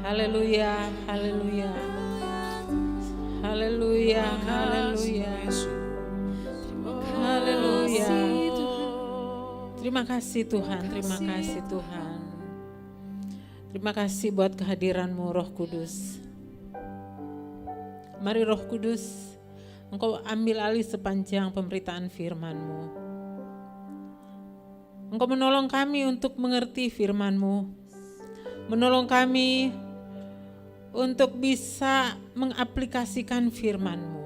Haleluya, haleluya. Haleluya, haleluya. Haleluya. Terima kasih Tuhan, terima kasih Tuhan. Terima kasih buat kehadiran-Mu Roh Kudus. Mari Roh Kudus, Engkau ambil alih sepanjang pemberitaan firman-Mu. Engkau menolong kami untuk mengerti firman-Mu. Menolong kami untuk bisa mengaplikasikan firman-Mu.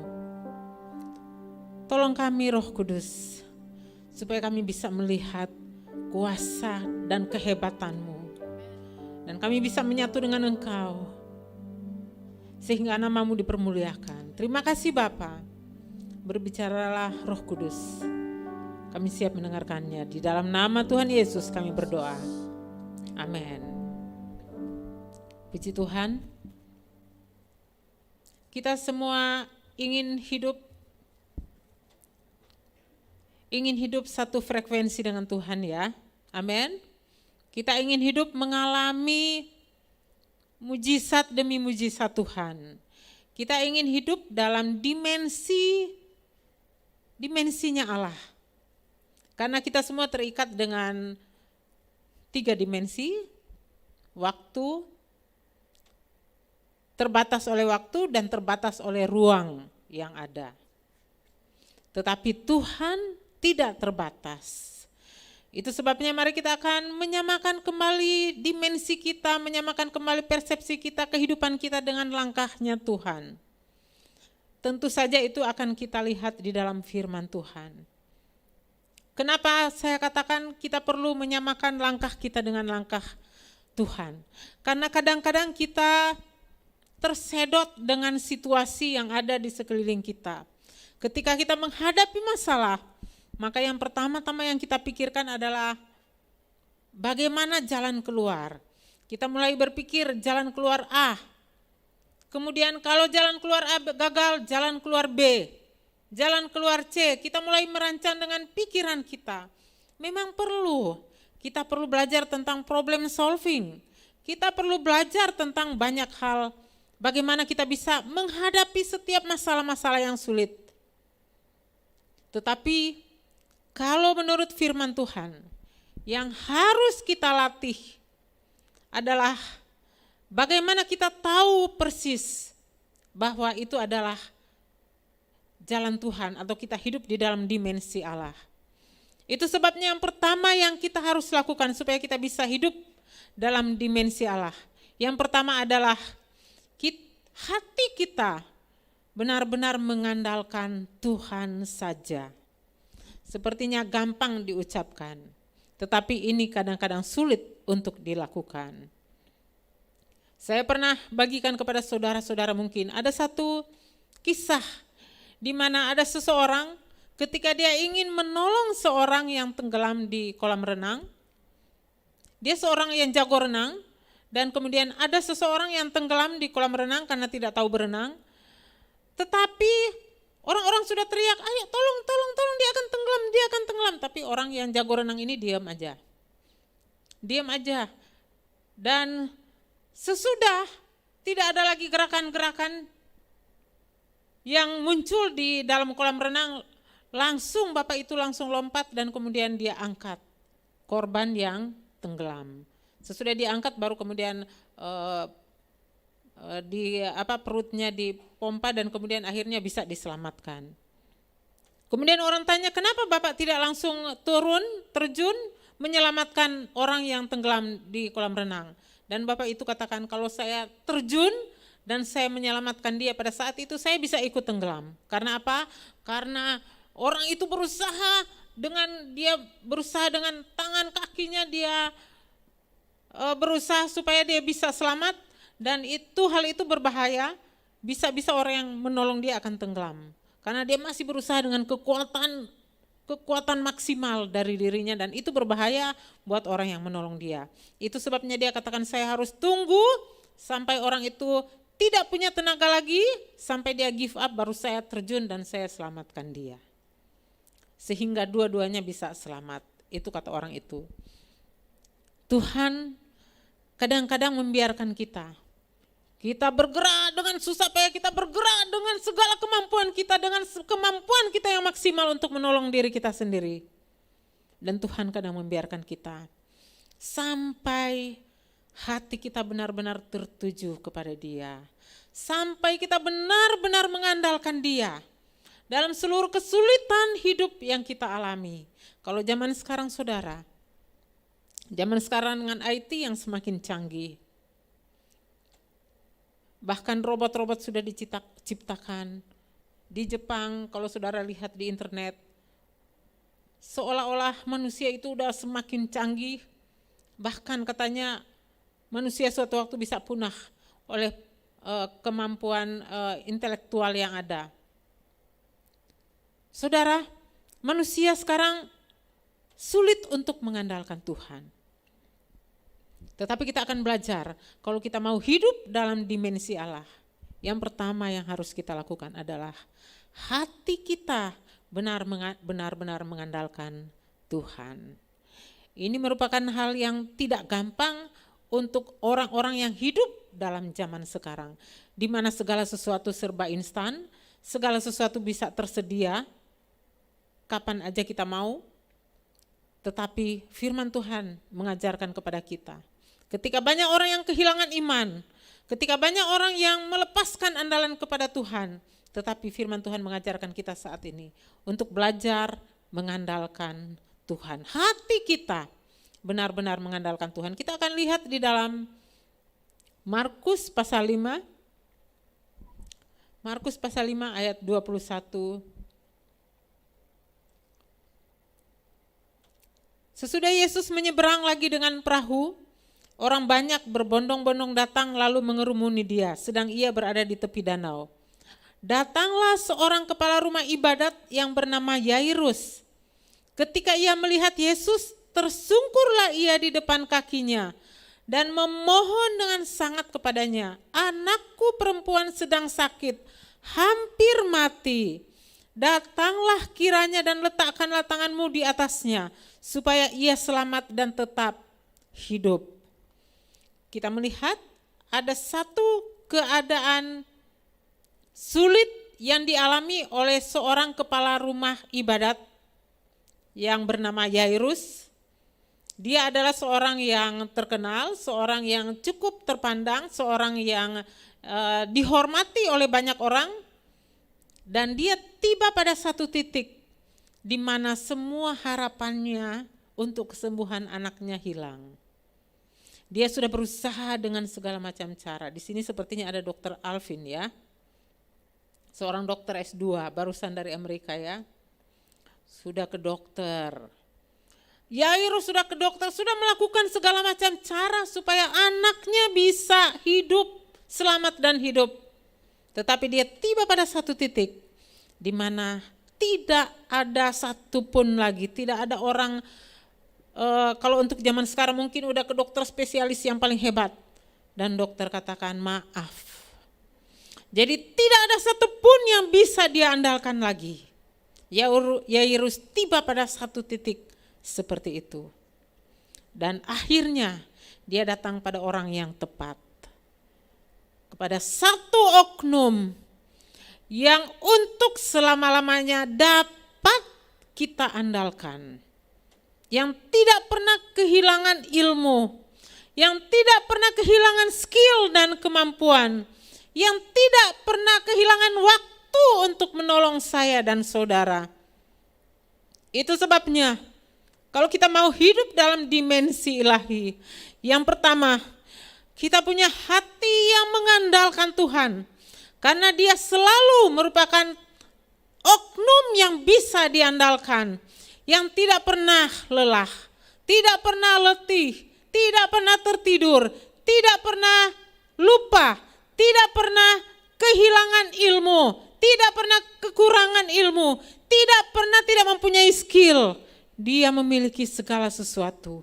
Tolong kami Roh Kudus, supaya kami bisa melihat kuasa dan kehebatan-Mu. Dan kami bisa menyatu dengan Engkau, sehingga nama-Mu dipermuliakan. Terima kasih Bapa. Berbicaralah Roh Kudus. Kami siap mendengarkannya. Di dalam nama Tuhan Yesus kami berdoa. Amin. Puji Tuhan. Kita semua ingin hidup satu frekuensi dengan Tuhan ya. Amin. Kita ingin hidup mengalami mujizat demi mujizat Tuhan. Kita ingin hidup dalam dimensinya Allah. Karena kita semua terikat dengan 3 dimensi, waktu, terbatas oleh waktu dan terbatas oleh ruang yang ada. Tetapi Tuhan tidak terbatas. Itu sebabnya mari kita akan menyamakan kembali dimensi kita, menyamakan kembali persepsi kita, kehidupan kita dengan langkahnya Tuhan. Tentu saja itu akan kita lihat di dalam firman Tuhan. Kenapa saya katakan kita perlu menyamakan langkah kita dengan langkah Tuhan? Karena kadang-kadang kita tersedot dengan situasi yang ada di sekeliling kita. Ketika kita menghadapi masalah, maka yang pertama-tama yang kita pikirkan adalah bagaimana jalan keluar. Kita mulai berpikir jalan keluar A. Kemudian kalau jalan keluar A gagal, jalan keluar B. Jalan keluar C, kita mulai merancang dengan pikiran kita. Memang kita perlu belajar tentang problem solving. Kita perlu belajar tentang banyak hal. Bagaimana kita bisa menghadapi setiap masalah-masalah yang sulit. Tetapi kalau menurut firman Tuhan, yang harus kita latih adalah bagaimana kita tahu persis bahwa itu adalah jalan Tuhan atau kita hidup di dalam dimensi Allah. Itu sebabnya yang pertama yang kita harus lakukan supaya kita bisa hidup dalam dimensi Allah. Yang pertama adalah hati kita benar-benar mengandalkan Tuhan saja. Sepertinya gampang diucapkan, tetapi ini kadang-kadang sulit untuk dilakukan. Saya pernah bagikan kepada saudara-saudara mungkin, ada satu kisah di mana ada seseorang ketika dia ingin menolong seorang yang tenggelam di kolam renang. Dia seorang yang jago renang, dan kemudian ada seseorang yang tenggelam di kolam renang karena tidak tahu berenang. Tetapi orang-orang sudah teriak, ayo tolong, dia akan tenggelam. Tapi orang yang jago renang ini diam aja. Dan sesudah tidak ada lagi gerakan-gerakan yang muncul di dalam kolam renang, langsung bapak itu langsung lompat dan kemudian dia angkat korban yang tenggelam. Sesudah diangkat baru kemudian perutnya dipompa dan kemudian akhirnya bisa diselamatkan. Kemudian orang tanya, kenapa bapak tidak langsung terjun menyelamatkan orang yang tenggelam di kolam renang? Dan bapak itu katakan, kalau saya terjun dan saya menyelamatkan dia pada saat itu saya bisa ikut tenggelam. Karena apa? Karena orang itu berusaha dengan tangan kakinya dia berusaha supaya dia bisa selamat, dan hal itu berbahaya, bisa orang yang menolong dia akan tenggelam. Karena dia masih berusaha dengan kekuatan maksimal dari dirinya, dan itu berbahaya buat orang yang menolong dia. Itu sebabnya dia katakan, saya harus tunggu sampai orang itu tidak punya tenaga lagi, sampai dia give up baru saya terjun dan saya selamatkan dia. Sehingga dua-duanya bisa selamat. Itu kata orang itu. Tuhan kadang-kadang membiarkan kita Kita bergerak dengan susah payah, kita bergerak dengan segala kemampuan kita, dengan kemampuan kita yang maksimal untuk menolong diri kita sendiri. Dan Tuhan kadang membiarkan kita sampai hati kita benar-benar tertuju kepada Dia. Sampai kita benar-benar mengandalkan Dia dalam seluruh kesulitan hidup yang kita alami. Kalau zaman sekarang saudara, zaman sekarang dengan IT yang semakin canggih, bahkan robot-robot sudah diciptakan. Di Jepang kalau saudara lihat di internet, seolah-olah manusia itu udah semakin canggih. Bahkan katanya manusia suatu waktu bisa punah oleh kemampuan intelektual yang ada. Saudara, manusia sekarang sulit untuk mengandalkan Tuhan. Tetapi kita akan belajar kalau kita mau hidup dalam dimensi Allah. Yang pertama yang harus kita lakukan adalah hati kita benar-benar mengandalkan Tuhan. Ini merupakan hal yang tidak gampang untuk orang-orang yang hidup dalam zaman sekarang, di mana segala sesuatu serba instan, segala sesuatu bisa tersedia kapan aja kita mau. Tetapi firman Tuhan mengajarkan kepada kita, ketika banyak orang yang kehilangan iman, ketika banyak orang yang melepaskan andalan kepada Tuhan, tetapi firman Tuhan mengajarkan kita saat ini untuk belajar mengandalkan Tuhan. Hati kita benar-benar mengandalkan Tuhan. Kita akan lihat di dalam Markus pasal 5. Markus pasal 5 ayat 21. Sesudah Yesus menyeberang lagi dengan perahu, orang banyak berbondong-bondong datang lalu mengerumuni Dia, sedang Ia berada di tepi danau. Datanglah seorang kepala rumah ibadat yang bernama Yairus. Ketika ia melihat Yesus, tersungkurlah ia di depan kakinya dan memohon dengan sangat kepadanya, "Anakku perempuan sedang sakit, hampir mati. Datanglah kiranya dan letakkanlah tanganmu di atasnya, supaya ia selamat dan tetap hidup." Kita melihat ada satu keadaan sulit yang dialami oleh seorang kepala rumah ibadat yang bernama Yairus. Dia adalah seorang yang terkenal, seorang yang cukup terpandang, seorang yang dihormati oleh banyak orang. Dan dia tiba pada satu titik di mana semua harapannya untuk kesembuhan anaknya hilang. Dia sudah berusaha dengan segala macam cara. Di sini sepertinya ada Dr. Alvin ya. Seorang dokter S2 barusan dari Amerika ya. Sudah ke dokter. Yairus sudah ke dokter, sudah melakukan segala macam cara supaya anaknya bisa hidup, selamat dan hidup. Tetapi dia tiba pada satu titik di mana tidak ada satupun lagi, tidak ada orang, kalau untuk zaman sekarang mungkin udah ke dokter spesialis yang paling hebat. Dan dokter katakan maaf. Jadi tidak ada satupun yang bisa dia andalkan lagi. Yairus tiba pada satu titik seperti itu. Dan akhirnya dia datang pada orang yang tepat. Kepada satu oknum yang untuk selama-lamanya dapat kita andalkan. Yang tidak pernah kehilangan ilmu, yang tidak pernah kehilangan skill dan kemampuan, yang tidak pernah kehilangan waktu untuk menolong saya dan saudara. Itu sebabnya kalau kita mau hidup dalam dimensi ilahi, yang pertama kita punya hati yang mengandalkan Tuhan, karena Dia selalu merupakan oknum yang bisa diandalkan, yang tidak pernah lelah, tidak pernah letih, tidak pernah tertidur, tidak pernah lupa, tidak pernah kehilangan ilmu, tidak pernah kekurangan ilmu, tidak pernah tidak mempunyai skill. Dia memiliki segala sesuatu.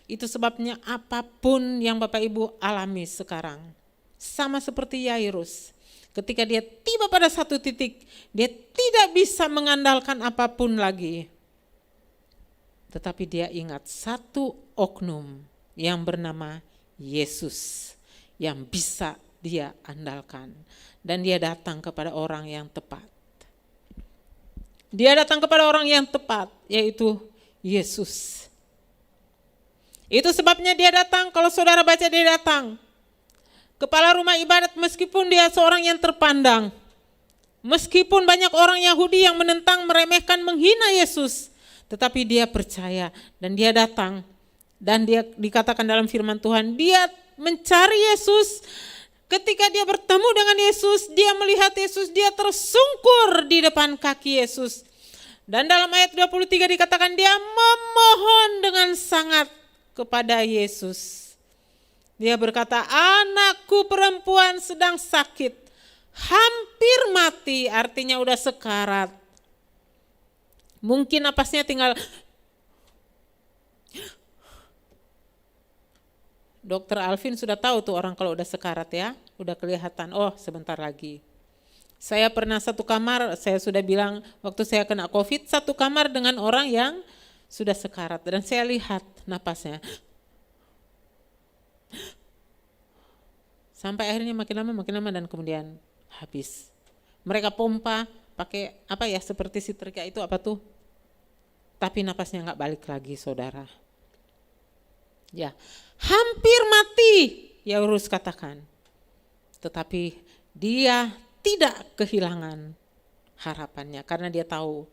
Itu sebabnya apapun yang Bapak Ibu alami sekarang, sama seperti Yairus, ketika dia tiba pada satu titik, dia tidak bisa mengandalkan apapun lagi. Tetapi dia ingat satu oknum yang bernama Yesus yang bisa dia andalkan. Dan dia datang kepada orang yang tepat. Dia datang kepada orang yang tepat, yaitu Yesus. Itu sebabnya dia datang, kalau saudara baca dia datang. Kepala rumah ibadat meskipun dia seorang yang terpandang. Meskipun banyak orang Yahudi yang menentang, meremehkan, menghina Yesus. Tetapi dia percaya dan dia datang. Dan dia dikatakan dalam firman Tuhan, dia mencari Yesus. Ketika dia bertemu dengan Yesus, dia melihat Yesus, dia tersungkur di depan kaki Yesus. Dan dalam ayat 23 dikatakan dia memohon dengan sangat kepada Yesus. Dia berkata, anakku perempuan sedang sakit, hampir mati, artinya udah sekarat. Mungkin napasnya tinggal. Dokter Alvin sudah tahu tuh orang kalau udah sekarat ya, udah kelihatan, oh sebentar lagi. Saya pernah satu kamar, saya sudah bilang waktu saya kena COVID, satu kamar dengan orang yang sudah sekarat. Dan saya lihat napasnya. Sampai akhirnya makin lama dan kemudian habis. Mereka pompa pakai apa ya, seperti setrika itu apa tuh. Tapi napasnya enggak balik lagi saudara. Ya, hampir mati, Yairus katakan. Tetapi dia tidak kehilangan harapannya karena dia tahu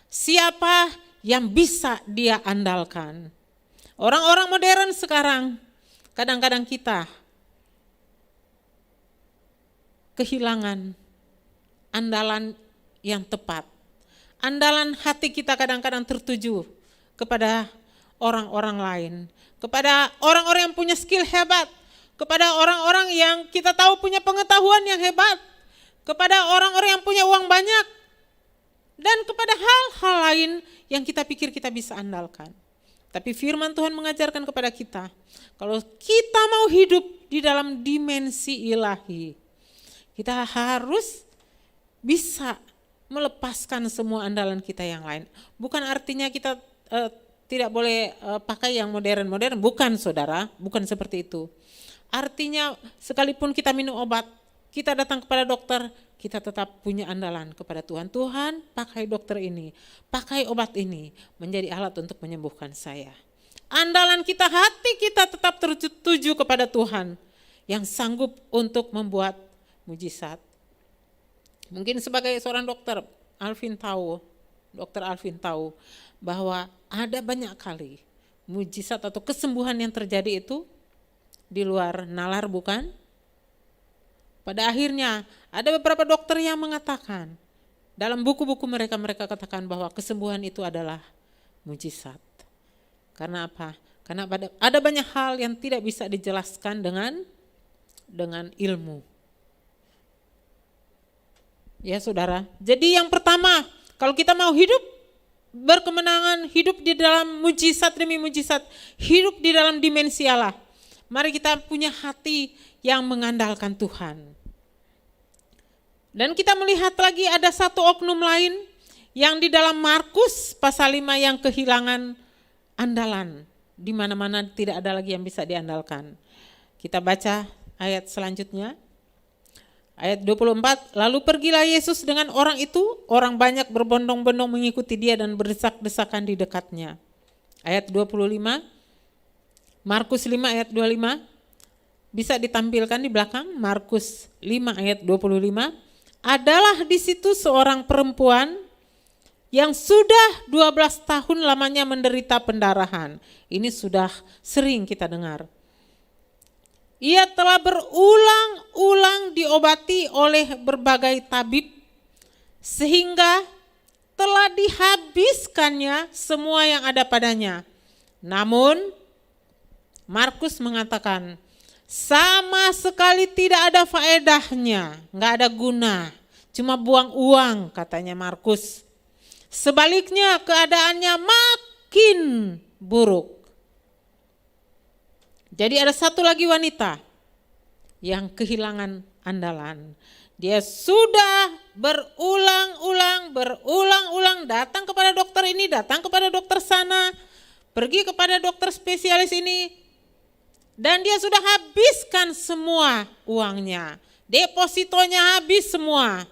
siapa yang bisa dia andalkan. Orang-orang modern sekarang, kadang-kadang kita kehilangan andalan yang tepat. Andalan hati kita kadang-kadang tertuju kepada orang-orang lain, kepada orang-orang yang punya skill hebat, kepada orang-orang yang kita tahu punya pengetahuan yang hebat, kepada orang-orang yang punya uang banyak, dan kepada hal-hal lain yang kita pikir kita bisa andalkan. Tapi firman Tuhan mengajarkan kepada kita, kalau kita mau hidup di dalam dimensi ilahi, kita harus bisa melepaskan semua andalan kita yang lain. Bukan artinya kita tidak boleh pakai yang modern-modern, bukan saudara, bukan seperti itu. Artinya sekalipun kita minum obat, kita datang kepada dokter, kita tetap punya andalan kepada Tuhan. Tuhan, pakai dokter ini, pakai obat ini menjadi alat untuk menyembuhkan saya. Andalan kita, hati kita tetap tertuju kepada Tuhan yang sanggup untuk membuat mujizat. Mungkin sebagai seorang dokter, Dokter Alvin tahu bahwa ada banyak kali mujizat atau kesembuhan yang terjadi itu di luar nalar, bukan? Pada akhirnya ada beberapa dokter yang mengatakan, dalam buku-buku mereka katakan bahwa kesembuhan itu adalah mujizat. Karena apa? Karena ada banyak hal yang tidak bisa dijelaskan dengan ilmu. Ya saudara, jadi yang pertama, kalau kita mau hidup berkemenangan, hidup di dalam mujizat demi mujizat, hidup di dalam dimensi Allah, mari kita punya hati yang mengandalkan Tuhan. Dan kita melihat lagi ada satu oknum lain yang di dalam Markus pasal 5 yang kehilangan andalan, di mana-mana tidak ada lagi yang bisa diandalkan. Kita baca ayat selanjutnya. Ayat 24, lalu pergilah Yesus dengan orang itu, orang banyak berbondong-bondong mengikuti dia dan berdesak-desakan di dekatnya. Ayat 25, Markus 5 ayat 25, bisa ditampilkan di belakang, Markus 5 ayat 25, adalah di situ seorang perempuan yang sudah 12 tahun lamanya menderita pendarahan. Ini sudah sering kita dengar. Ia telah berulang-ulang diobati oleh berbagai tabib sehingga telah dihabiskannya semua yang ada padanya. Namun Markus mengatakan sama sekali tidak ada faedahnya, enggak ada guna, cuma buang uang katanya Markus. Sebaliknya keadaannya makin buruk. Jadi ada satu lagi wanita yang kehilangan andalan. Dia sudah berulang-ulang datang kepada dokter ini, datang kepada dokter sana, pergi kepada dokter spesialis ini. Dan dia sudah habiskan semua uangnya. Depositonya habis semua.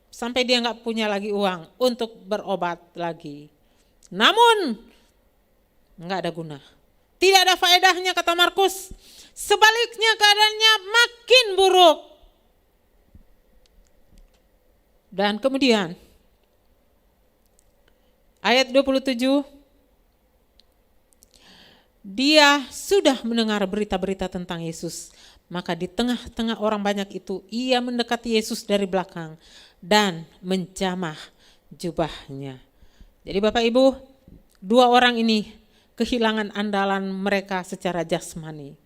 Sampai dia gak punya lagi uang untuk berobat lagi. Namun gak ada guna. Tidak ada faedahnya kata Markus. Sebaliknya keadaannya makin buruk. Dan kemudian ayat 27, dia sudah mendengar berita-berita tentang Yesus. Maka di tengah-tengah orang banyak itu ia mendekati Yesus dari belakang dan menjamah jubahnya. Jadi Bapak Ibu, dua orang ini kehilangan andalan mereka secara jasmani.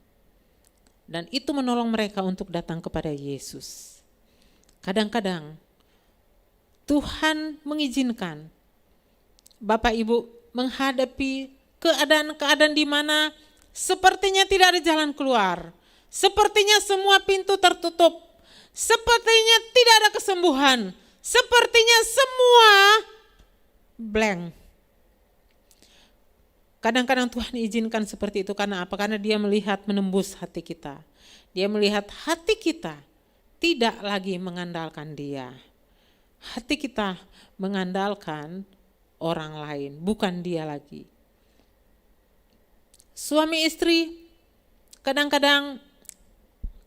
Dan itu menolong mereka untuk datang kepada Yesus. Kadang-kadang Tuhan mengizinkan Bapak Ibu menghadapi keadaan-keadaan di mana sepertinya tidak ada jalan keluar. Sepertinya semua pintu tertutup. Sepertinya tidak ada kesembuhan. Sepertinya semua blank. Kadang-kadang Tuhan izinkan seperti itu karena apa? Karena dia melihat menembus hati kita. Dia melihat hati kita tidak lagi mengandalkan dia. Hati kita mengandalkan orang lain, bukan dia lagi. Suami istri, kadang-kadang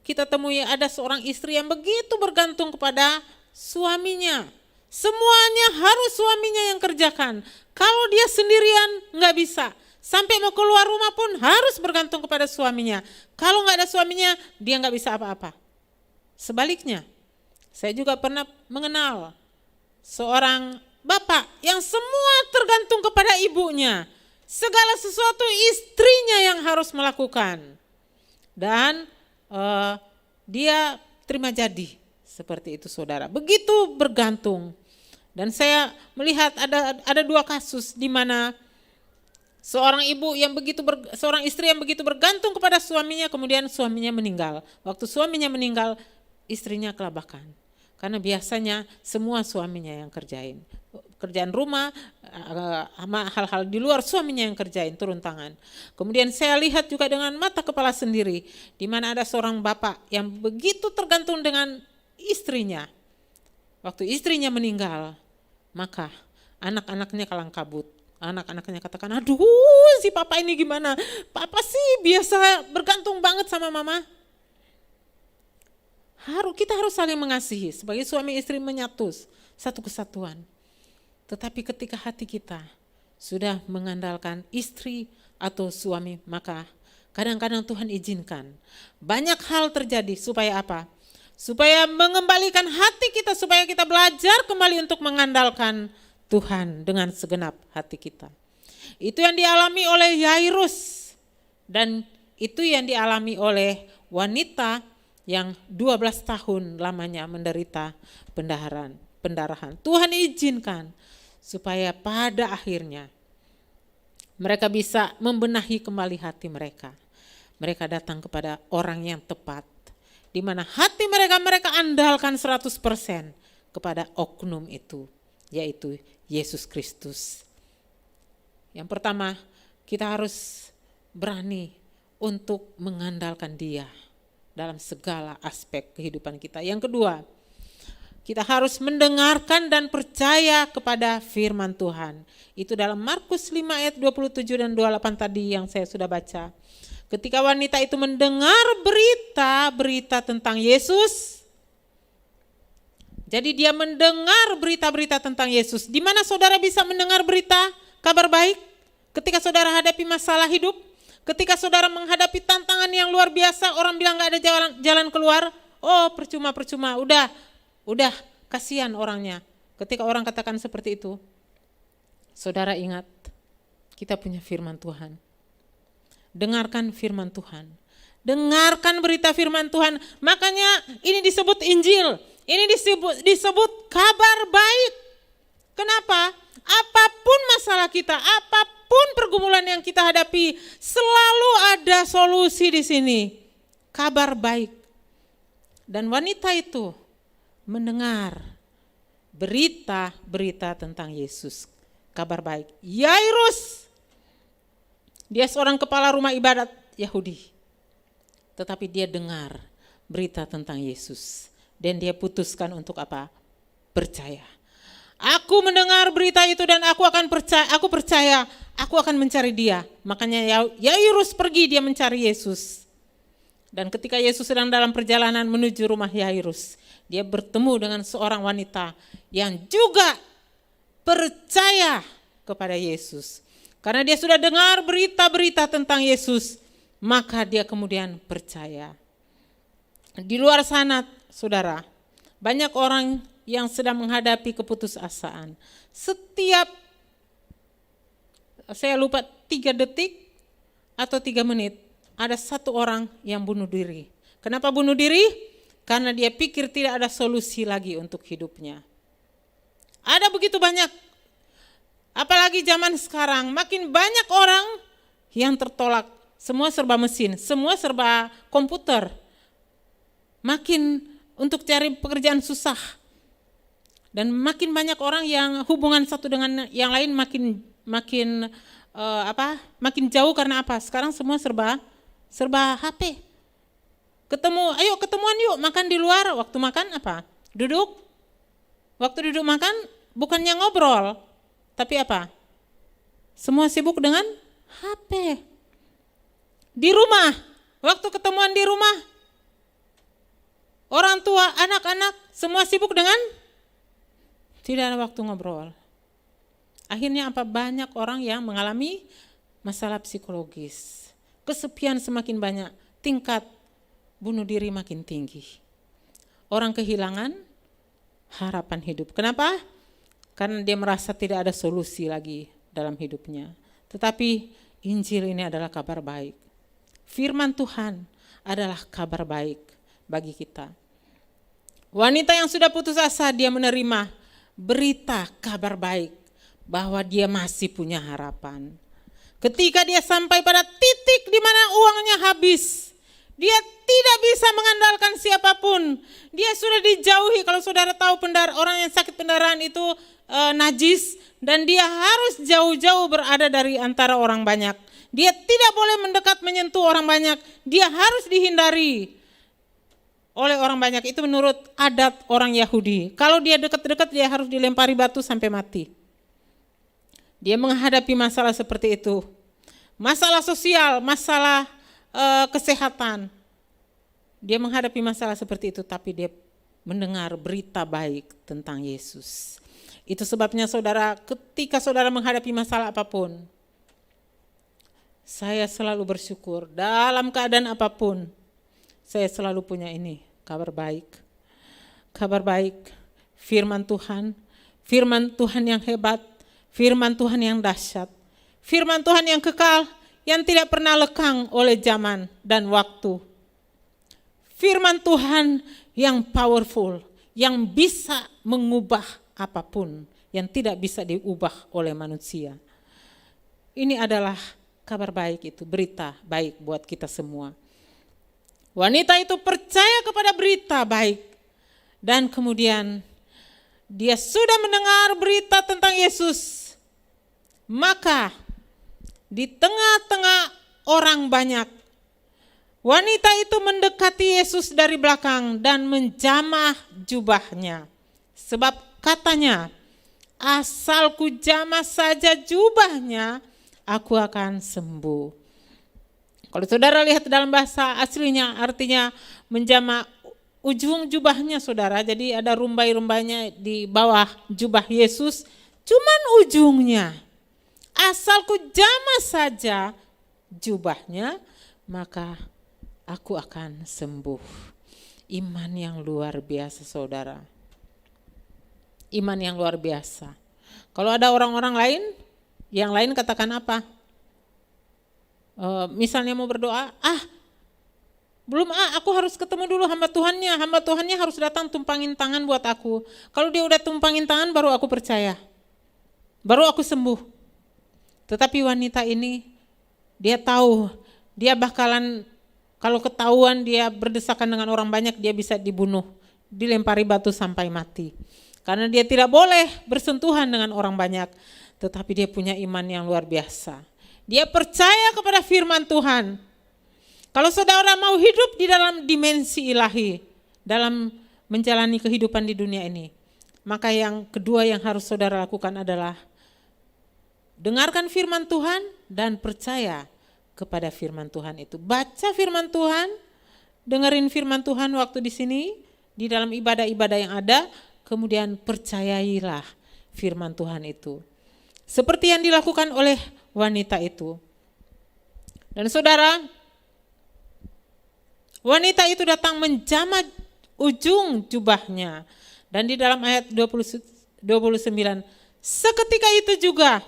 kita temui ada seorang istri yang begitu bergantung kepada suaminya. Semuanya harus suaminya yang kerjakan. Kalau dia sendirian nggak bisa. Sampai mau keluar rumah pun harus bergantung kepada suaminya. Kalau nggak ada suaminya, dia nggak bisa apa-apa. Sebaliknya, saya juga pernah mengenal seorang bapak yang semua tergantung kepada ibunya. Segala sesuatu istrinya yang harus melakukan. Dan dia terima jadi seperti itu saudara. Begitu bergantung. Dan saya melihat ada dua kasus di mana seorang istri yang begitu bergantung kepada suaminya, kemudian suaminya meninggal. Waktu suaminya meninggal, istrinya kelabakan. Karena biasanya semua suaminya yang kerjain. Kerjaan rumah, hal-hal di luar suaminya yang kerjain, turun tangan. Kemudian saya lihat juga dengan mata kepala sendiri, di mana ada seorang bapak yang begitu tergantung dengan istrinya. Waktu istrinya meninggal, maka anak-anaknya kalang kabut. Anak-anaknya katakan, aduh si papa ini gimana? Papa sih biasa bergantung banget sama mama. Kita harus saling mengasihi, sebagai suami istri menyatu, satu kesatuan. Tetapi ketika hati kita sudah mengandalkan istri atau suami, maka kadang-kadang Tuhan izinkan banyak hal terjadi supaya apa? Supaya mengembalikan hati kita, supaya kita belajar kembali untuk mengandalkan Tuhan dengan segenap hati kita. Itu yang dialami oleh Yairus dan itu yang dialami oleh wanita yang 12 tahun lamanya menderita pendarahan. Tuhan izinkan supaya pada akhirnya mereka bisa membenahi kembali hati mereka. Mereka datang kepada orang yang tepat, di mana hati mereka andalkan 100% kepada oknum itu, yaitu Yesus Kristus. Yang pertama, kita harus berani untuk mengandalkan Dia dalam segala aspek kehidupan kita. Yang kedua, kita harus mendengarkan dan percaya kepada firman Tuhan. Itu dalam Markus 5 ayat 27 dan 28 tadi yang saya sudah baca. Ketika wanita itu mendengar berita tentang Yesus, jadi dia mendengar berita-berita tentang Yesus. Di mana saudara bisa mendengar berita kabar baik? Ketika saudara hadapi masalah hidup, ketika saudara menghadapi tantangan yang luar biasa, orang bilang gak ada jalan keluar, oh percuma, udah kasihan orangnya. Ketika orang katakan seperti itu, saudara ingat, kita punya firman Tuhan. Dengarkan firman Tuhan. Dengarkan berita firman Tuhan. Makanya ini disebut Injil. Ini disebut kabar baik. Kenapa? Apapun masalah kita, apapun pergumulan yang kita hadapi, selalu ada solusi di sini. Kabar baik. Dan wanita itu mendengar berita tentang Yesus. Kabar baik. Yairus, dia seorang kepala rumah ibadat Yahudi. tetapi dia dengar berita tentang Yesus dan dia putuskan untuk apa? Percaya. Aku mendengar berita itu dan aku percaya, aku akan mencari dia. Makanya Yairus pergi, dia mencari Yesus. Dan ketika Yesus sedang dalam perjalanan menuju rumah Yairus, dia bertemu dengan seorang wanita yang juga percaya kepada Yesus. Karena dia sudah dengar berita-berita tentang Yesus, maka dia kemudian percaya. Di luar sana, saudara, banyak orang yang sedang menghadapi keputusasaan. Setiap, saya lupa 3 detik atau 3 menit, ada satu orang yang bunuh diri. Kenapa bunuh diri? Karena dia pikir tidak ada solusi lagi untuk hidupnya. Ada begitu banyak, apalagi zaman sekarang, makin banyak orang yang tertolak. Semua serba mesin, semua serba komputer. Makin untuk cari pekerjaan susah. Dan makin banyak orang yang hubungan satu dengan yang lain makin jauh karena apa? Sekarang semua serba HP. Ayo ketemuan yuk, makan di luar. Waktu makan apa? Duduk. Waktu duduk makan bukannya ngobrol, tapi apa? Semua sibuk dengan HP. Di rumah, waktu ketemuan di rumah, orang tua, anak-anak semua sibuk dengan tidak ada waktu ngobrol. Akhirnya apa? Banyak orang yang mengalami masalah psikologis. Kesepian semakin banyak, tingkat bunuh diri makin tinggi. Orang kehilangan harapan hidup. Kenapa? Karena dia merasa tidak ada solusi lagi dalam hidupnya. Tetapi Injil ini adalah kabar baik. Firman Tuhan adalah kabar baik bagi kita. Wanita yang sudah putus asa, dia menerima berita kabar baik bahwa dia masih punya harapan. Ketika dia sampai pada titik di mana uangnya habis, dia tidak bisa mengandalkan siapapun. Dia sudah dijauhi. Kalau saudara tahu orang yang sakit pendarahan itu najis, dan dia harus jauh-jauh berada dari antara orang banyak. Dia tidak boleh mendekat menyentuh orang banyak. Dia harus dihindari oleh orang banyak. Itu menurut adat orang Yahudi. Kalau dia dekat-dekat, dia harus dilempari batu sampai mati. Dia menghadapi masalah seperti itu. Masalah sosial, masalah kesehatan. Dia menghadapi masalah seperti itu, tapi dia mendengar berita baik tentang Yesus. Itu sebabnya saudara, ketika saudara menghadapi masalah apapun, saya selalu bersyukur dalam keadaan apapun. Saya selalu punya ini, kabar baik. Kabar baik, firman Tuhan yang hebat, firman Tuhan yang dahsyat, firman Tuhan yang kekal, yang tidak pernah lekang oleh zaman dan waktu. Firman Tuhan yang powerful, yang bisa mengubah apapun, yang tidak bisa diubah oleh manusia. Ini adalah kabar baik itu, berita baik buat kita semua. Wanita itu percaya kepada berita baik, dan kemudian dia sudah mendengar berita tentang Yesus. Maka di tengah-tengah orang banyak, wanita itu mendekati Yesus dari belakang dan menjamah jubahnya. Sebab katanya, asal ku jamah saja jubahnya, aku akan sembuh. Kalau saudara lihat dalam bahasa aslinya, artinya menjamah ujung jubahnya saudara. Jadi ada rumbai-rumbainya di bawah jubah Yesus, cuman ujungnya. Asal ku jamah saja jubahnya, maka aku akan sembuh. Iman yang luar biasa saudara. Iman yang luar biasa. Kalau ada orang-orang lain, yang lain katakan apa? Misalnya mau berdoa, aku harus ketemu dulu hamba Tuhannya harus datang tumpangin tangan buat aku. Kalau dia udah tumpangin tangan baru aku percaya, baru aku sembuh. Tetapi wanita ini, dia tahu, dia bakalan, kalau ketahuan dia berdesakan dengan orang banyak, dia bisa dibunuh, dilempari batu sampai mati. Karena dia tidak boleh bersentuhan dengan orang banyak, tetapi dia punya iman yang luar biasa. Dia percaya kepada firman Tuhan. Kalau saudara mau hidup di dalam dimensi ilahi, dalam menjalani kehidupan di dunia ini, maka yang kedua yang harus saudara lakukan adalah dengarkan firman Tuhan dan percaya kepada firman Tuhan itu. Baca firman Tuhan, dengerin firman Tuhan waktu di sini, di dalam ibadah-ibadah yang ada, kemudian percayailah firman Tuhan itu. Seperti yang dilakukan oleh wanita itu. Dan saudara, wanita itu datang menjamah ujung jubahnya. Dan di dalam ayat 29, seketika itu juga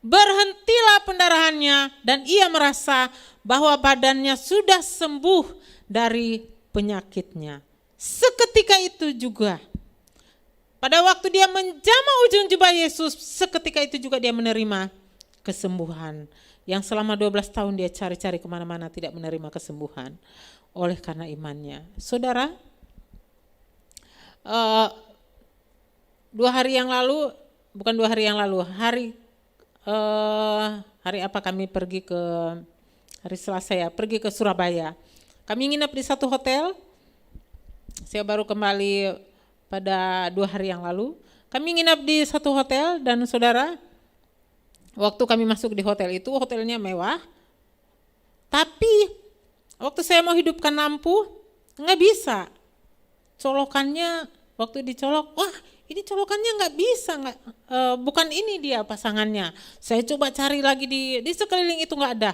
berhentilah pendarahannya dan ia merasa bahwa badannya sudah sembuh dari penyakitnya. Seketika itu juga, pada waktu dia menjamah ujung jubah Yesus, seketika itu juga dia menerima kesembuhan. Yang selama 12 tahun dia cari-cari kemana-mana tidak menerima kesembuhan oleh karena imannya. Saudara, 2 hari yang lalu, bukan 2 hari yang lalu, hari apa kami pergi ke, hari Selasa ya, pergi ke Surabaya. Kami nginep di satu hotel, saya baru kembali pada 2 hari yang lalu. Kami nginep di satu hotel dan saudara, waktu kami masuk di hotel itu, hotelnya mewah, tapi waktu saya mau hidupkan lampu, nggak bisa. Colokannya, waktu dicolok, wah ini colokannya nggak bisa, bukan ini dia pasangannya. Saya coba cari lagi di sekeliling itu nggak ada.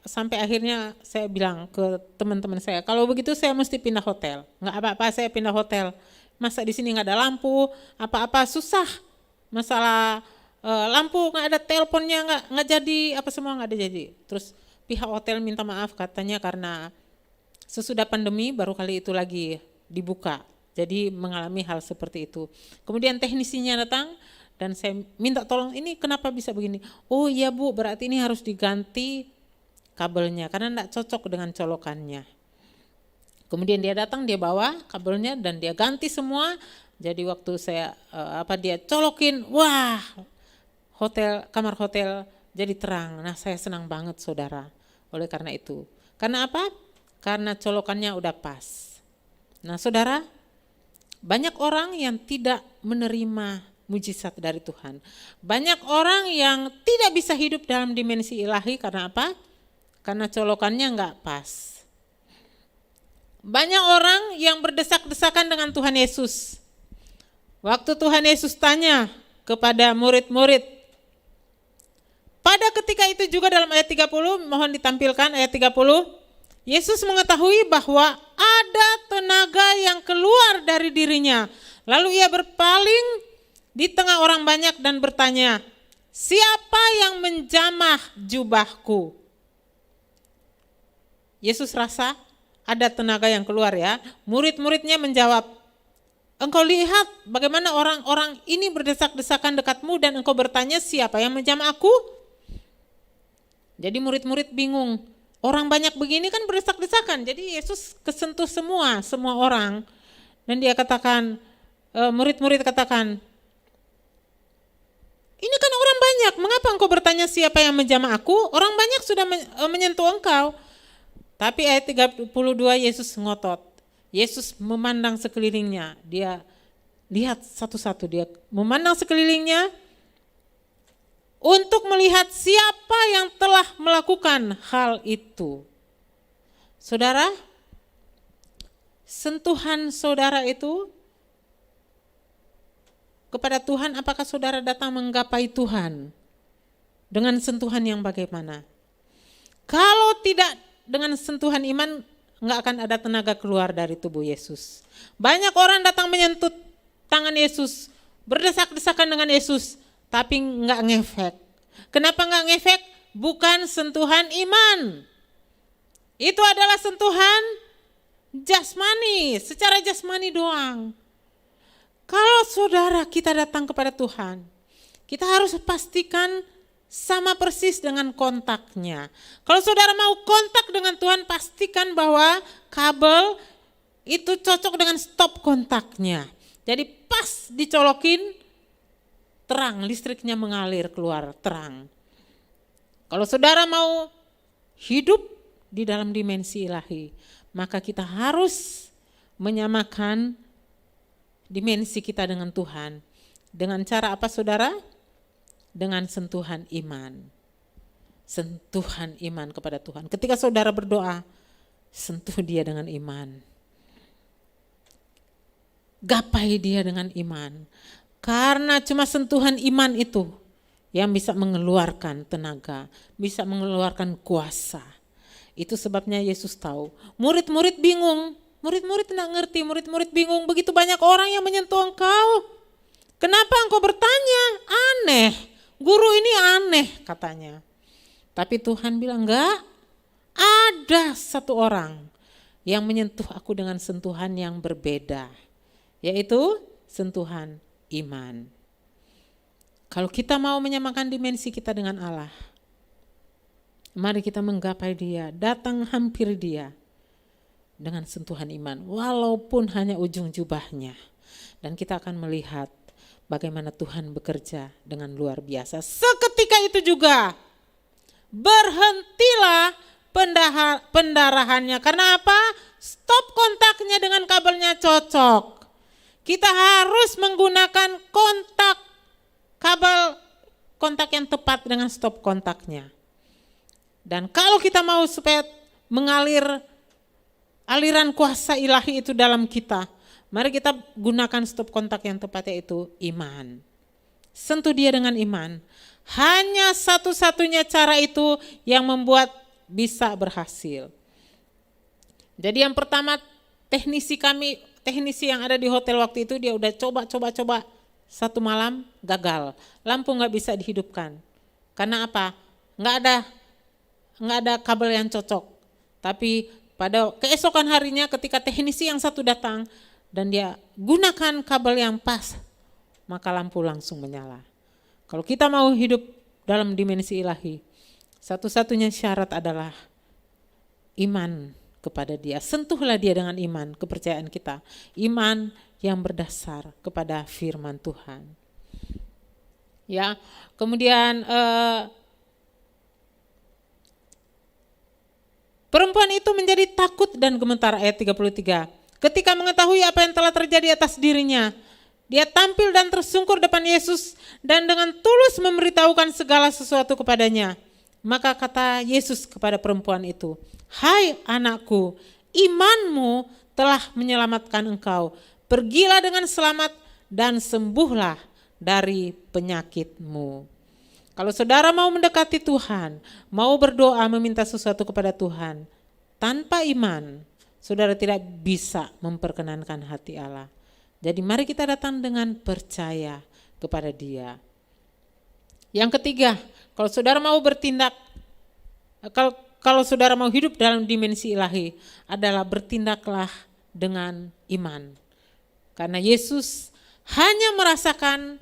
Sampai akhirnya saya bilang ke teman-teman saya, kalau begitu saya mesti pindah hotel. Nggak apa-apa saya pindah hotel. Masa di sini nggak ada lampu, apa-apa susah. Masalah lampu nggak ada, teleponnya nggak jadi, apa semua nggak ada jadi. Terus pihak hotel minta maaf katanya karena sesudah pandemi baru kali itu lagi dibuka. Jadi mengalami hal seperti itu. Kemudian teknisinya datang dan saya minta tolong, ini kenapa bisa begini? Oh iya Bu, berarti ini harus diganti kabelnya karena enggak cocok dengan colokannya. Kemudian dia datang, dia bawa kabelnya dan dia ganti semua. Jadi waktu saya dia colokin, wah kamar hotel jadi terang. Nah saya senang banget saudara oleh karena itu. Karena apa? Karena colokannya udah pas. Nah saudara, banyak orang yang tidak menerima mujizat dari Tuhan. Banyak orang yang tidak bisa hidup dalam dimensi ilahi karena apa? Karena colokannya enggak pas. Banyak orang yang berdesak-desakan dengan Tuhan Yesus. Waktu Tuhan Yesus tanya kepada murid-murid, pada ketika itu juga dalam ayat 30, mohon ditampilkan ayat 30, Yesus mengetahui bahwa ada tenaga yang keluar dari dirinya. Lalu ia berpaling di tengah orang banyak dan bertanya, siapa yang menjamah jubahku? Yesus rasa ada tenaga yang keluar ya. Murid-muridnya menjawab, engkau lihat bagaimana orang-orang ini berdesak-desakan dekatmu dan engkau bertanya siapa yang menjamah aku? Jadi murid-murid bingung. Orang banyak begini kan berdesak-desakan. Jadi Yesus kesentuh semua orang. Dan dia katakan, murid-murid katakan, ini kan orang banyak, mengapa engkau bertanya siapa yang menjamah aku? Orang banyak sudah menyentuh engkau. Tapi ayat 32 Yesus ngotot. Yesus memandang sekelilingnya. Dia lihat satu-satu, dia memandang sekelilingnya untuk melihat siapa yang telah melakukan hal itu. Saudara, sentuhan saudara itu kepada Tuhan, apakah saudara datang menggapai Tuhan dengan sentuhan yang bagaimana? Kalau tidak dengan sentuhan iman, enggak akan ada tenaga keluar dari tubuh Yesus. Banyak orang datang menyentuh tangan Yesus, berdesak-desakan dengan Yesus, tapi enggak ngefek. Kenapa enggak ngefek? Bukan sentuhan iman. Itu adalah sentuhan jasmani, secara jasmani doang. Kalau saudara kita datang kepada Tuhan, kita harus pastikan sama persis dengan kontaknya. Kalau saudara mau kontak dengan Tuhan, pastikan bahwa kabel itu cocok dengan stop kontaknya. Jadi pas dicolokin, terang, listriknya mengalir keluar terang. Kalau saudara mau hidup di dalam dimensi ilahi, maka kita harus menyamakan dimensi kita dengan Tuhan. Dengan cara apa saudara? Dengan sentuhan iman. Sentuhan iman kepada Tuhan. Ketika saudara berdoa, sentuh dia dengan iman. Gapai dia dengan iman. Karena cuma sentuhan iman itu yang bisa mengeluarkan tenaga, bisa mengeluarkan kuasa. Itu sebabnya Yesus tahu. Murid-murid bingung, murid-murid tidak ngerti, murid-murid bingung. Begitu banyak orang yang menyentuh engkau. Kenapa engkau bertanya? Aneh, guru ini aneh katanya. Tapi Tuhan bilang enggak, ada satu orang yang menyentuh aku dengan sentuhan yang berbeda. Yaitu sentuhan iman. Kalau kita mau menyamakan dimensi kita dengan Allah, mari kita menggapai dia, datang hampir dia dengan sentuhan iman, walaupun hanya ujung jubahnya. Dan kita akan melihat bagaimana Tuhan bekerja dengan luar biasa. Seketika itu juga berhentilah pendarahannya. Karena apa? Stop kontaknya dengan kabelnya cocok. Kita harus menggunakan kabel kontak yang tepat dengan stop kontaknya. Dan kalau kita mau supaya mengalir aliran kuasa ilahi itu dalam kita, mari kita gunakan stop kontak yang tepat, yaitu iman. Sentuh dia dengan iman. Hanya satu-satunya cara itu yang membuat bisa berhasil. Jadi yang pertama, teknisi yang ada di hotel waktu itu, dia udah coba. Satu malam gagal, lampu nggak bisa dihidupkan. Karena apa? Nggak ada kabel yang cocok. Tapi pada keesokan harinya ketika teknisi yang satu datang dan dia gunakan kabel yang pas, maka lampu langsung menyala. Kalau kita mau hidup dalam dimensi ilahi, satu-satunya syarat adalah iman kepada dia. Sentuhlah dia dengan iman, kepercayaan kita. Iman yang berdasar kepada firman Tuhan. Ya, kemudian perempuan itu menjadi takut dan gemetar, ayat 33. Ketika mengetahui apa yang telah terjadi atas dirinya, dia tampil dan tersungkur depan Yesus dan dengan tulus memberitahukan segala sesuatu kepadanya. Maka kata Yesus kepada perempuan itu, "Hai anakku, imanmu telah menyelamatkan engkau. Pergilah dengan selamat dan sembuhlah dari penyakitmu." Kalau saudara mau mendekati Tuhan, mau berdoa meminta sesuatu kepada Tuhan, tanpa iman, saudara tidak bisa memperkenankan hati Allah. Jadi mari kita datang dengan percaya kepada Dia. Yang ketiga, kalau saudara mau bertindak, kalau saudara mau hidup dalam dimensi ilahi, adalah bertindaklah dengan iman. Karena Yesus hanya merasakan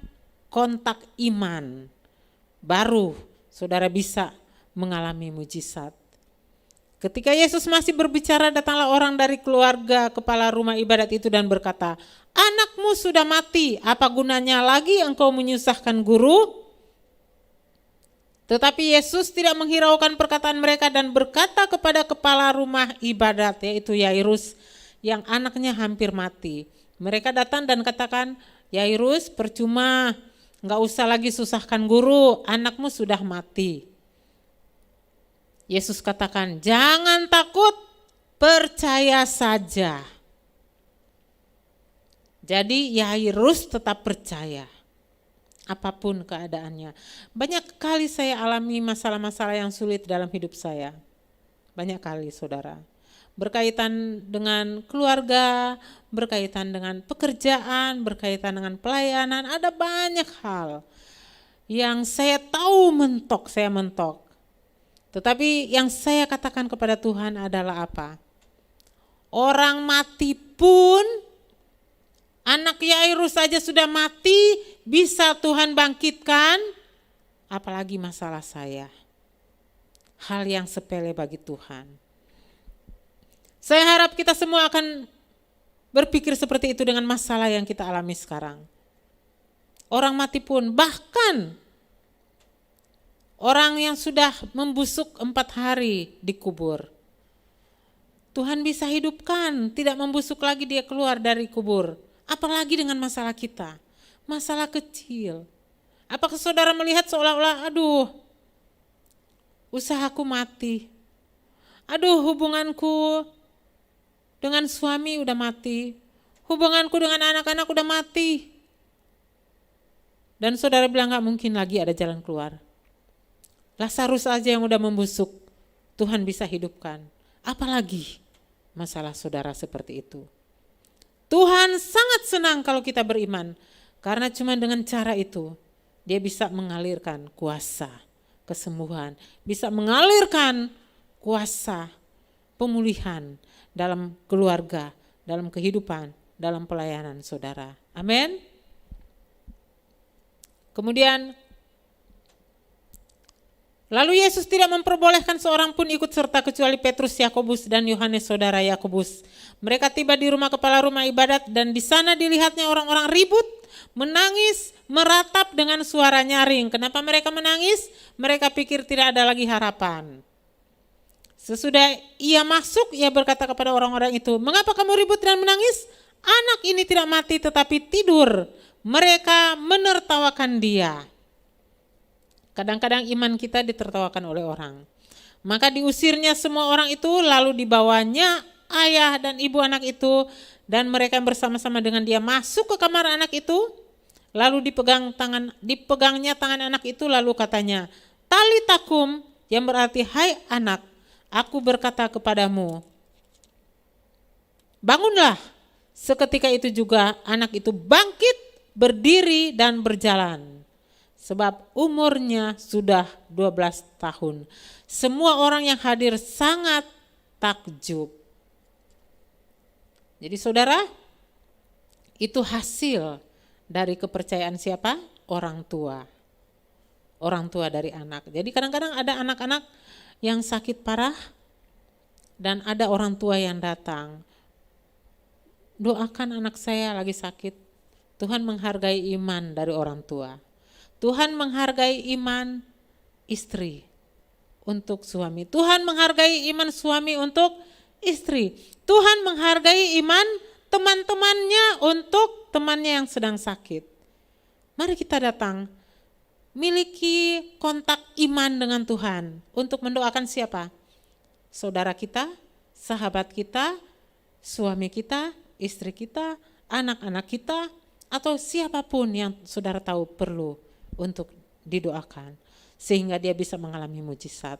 kontak iman, baru saudara bisa mengalami mujizat. Ketika Yesus masih berbicara, datanglah orang dari keluarga kepala rumah ibadat itu dan berkata, "Anakmu sudah mati, apa gunanya lagi engkau menyusahkan guru?" Tetapi Yesus tidak menghiraukan perkataan mereka dan berkata kepada kepala rumah ibadat, yaitu Yairus, yang anaknya hampir mati. Mereka datang dan katakan, "Yairus, percuma, enggak usah lagi susahkan guru, anakmu sudah mati." Yesus katakan, "Jangan takut, percaya saja." Jadi Yairus tetap percaya, apapun keadaannya. Banyak kali saya alami masalah-masalah yang sulit dalam hidup saya. Banyak kali saudara. Berkaitan dengan keluarga, berkaitan dengan pekerjaan, berkaitan dengan pelayanan, ada banyak hal yang saya tahu saya mentok. Tetapi yang saya katakan kepada Tuhan adalah apa? Orang mati pun, anak Yairus saja sudah mati, bisa Tuhan bangkitkan, apalagi masalah saya. Hal yang sepele bagi Tuhan. Saya harap kita semua akan berpikir seperti itu dengan masalah yang kita alami sekarang. Orang mati pun, bahkan Orang yang sudah membusuk 4 hari dikubur. Tuhan bisa hidupkan, tidak membusuk lagi dia keluar dari kubur. Apalagi dengan masalah kita, masalah kecil. Apakah saudara melihat seolah-olah, aduh, usahaku mati. Aduh, hubunganku dengan suami udah mati. Hubunganku dengan anak-anak udah mati. Dan saudara bilang gak mungkin lagi ada jalan keluar. Lazarus aja yang udah membusuk, Tuhan bisa hidupkan. Apalagi masalah saudara seperti itu. Tuhan sangat senang kalau kita beriman. Karena cuma dengan cara itu, dia bisa mengalirkan kuasa kesembuhan. Bisa mengalirkan kuasa pemulihan dalam keluarga, dalam kehidupan, dalam pelayanan saudara. Amin. Kemudian lalu Yesus tidak memperbolehkan seorang pun ikut serta kecuali Petrus, Yakobus dan Yohanes saudara Yakobus. Mereka tiba di rumah kepala rumah ibadat dan di sana dilihatnya orang-orang ribut, menangis, meratap dengan suara nyaring. Kenapa mereka menangis? Mereka pikir tidak ada lagi harapan. Sesudah ia masuk, ia berkata kepada orang-orang itu, "Mengapa kamu ribut dan menangis? Anak ini tidak mati tetapi tidur." Mereka menertawakan dia. Kadang-kadang iman kita ditertawakan oleh orang. Maka diusirnya semua orang itu, lalu dibawanya ayah dan ibu anak itu, dan mereka yang bersama-sama dengan dia masuk ke kamar anak itu, lalu dipegangnya tangan anak itu, lalu katanya, "Talitakum," yang berarti, "Hai anak, aku berkata kepadamu, bangunlah." Seketika itu juga anak itu bangkit, berdiri dan berjalan. Sebab umurnya sudah 12 tahun. Semua orang yang hadir sangat takjub. Jadi saudara, itu hasil dari kepercayaan siapa? Orang tua. Orang tua dari anak. Jadi kadang-kadang ada anak-anak yang sakit parah dan ada orang tua yang datang. Doakan anak saya lagi sakit. Tuhan menghargai iman dari orang tua. Tuhan menghargai iman istri untuk suami. Tuhan menghargai iman suami untuk istri. Tuhan menghargai iman teman-temannya untuk temannya yang sedang sakit. Mari kita datang, miliki kontak iman dengan Tuhan untuk mendoakan siapa? Saudara kita, sahabat kita, suami kita, istri kita, anak-anak kita, atau siapapun yang saudara tahu perlu untuk didoakan sehingga dia bisa mengalami mujizat.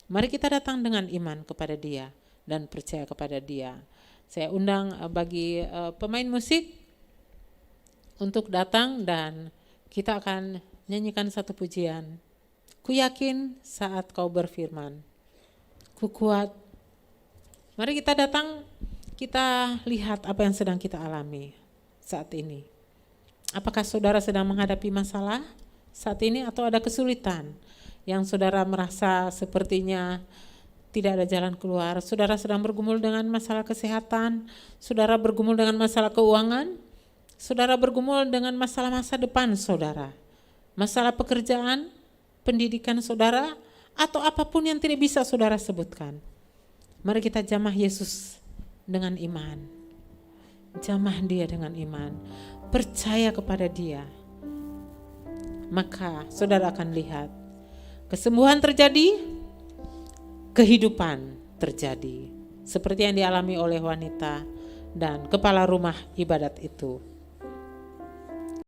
Mari kita datang dengan iman kepada dia dan percaya kepada dia. Saya undang bagi pemain musik untuk datang dan kita akan nyanyikan satu pujian. Ku yakin saat kau berfirman, ku kuat. Mari kita datang, kita lihat apa yang sedang kita alami saat ini. Apakah saudara sedang menghadapi masalah saat ini atau ada kesulitan yang saudara merasa sepertinya tidak ada jalan keluar? Saudara sedang bergumul dengan masalah kesehatan, saudara bergumul dengan masalah keuangan, saudara bergumul dengan masalah masa depan saudara, masalah pekerjaan, pendidikan saudara, atau apapun yang tidak bisa saudara sebutkan. Mari kita jamah Yesus dengan iman. Jamah dia dengan iman. Percaya kepada dia. Maka saudara akan lihat kesembuhan terjadi, kehidupan terjadi. Seperti yang dialami oleh wanita dan kepala rumah ibadat itu.